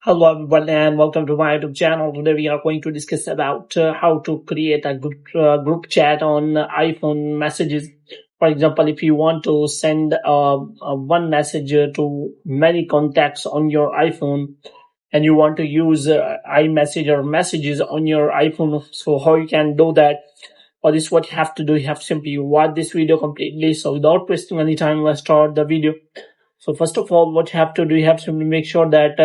Hello everyone and welcome to my YouTube channel. Today we are going to discuss about how to create a group chat on iPhone messages. For example, if you want to send one message to many contacts on your iPhone and you want to use iMessage or messages on your iPhone, so how you can do that? Or this what you have to do. You have to simply watch this video completely. So without wasting any time, let's start the video. So first of all, what you have to do, you have to simply make sure that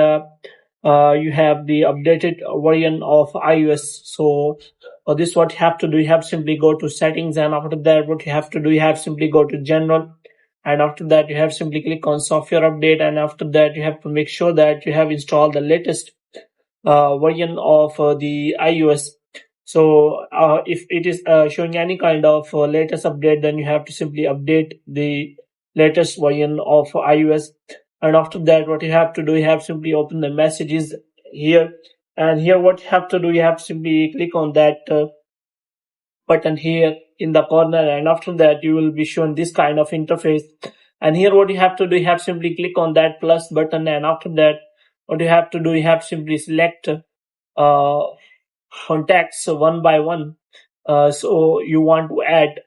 you have the updated version of iOS. So this what you have to do. You have to simply go to settings, and after that, what you have to do, you have simply go to general, and after that, you have simply click on software update, and after that, you have to make sure that you have installed the latest version of the iOS. So if it is showing any kind of latest update, then you have to simply update the latest version of iOS. And after that, what you have to do, you have simply open the messages here. And here, what you have to do, you have simply click on that button here in the corner. And after that, you will be shown this kind of interface. And here, what you have to do, you have simply click on that plus button. And after that, what you have to do, you have simply select contacts one by one. So you want to add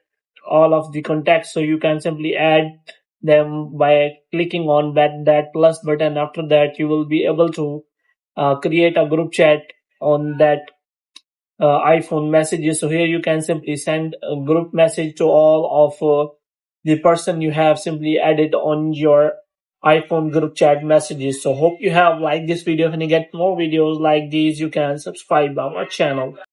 all of the contacts, so you can simply add them by clicking on that plus button. After that, you will be able to create a group chat on that iPhone messages. So here you can simply send a group message to all of the person you have simply added on your iPhone group chat messages. So hope you have liked this video. If you get more videos like these, you can subscribe our channel.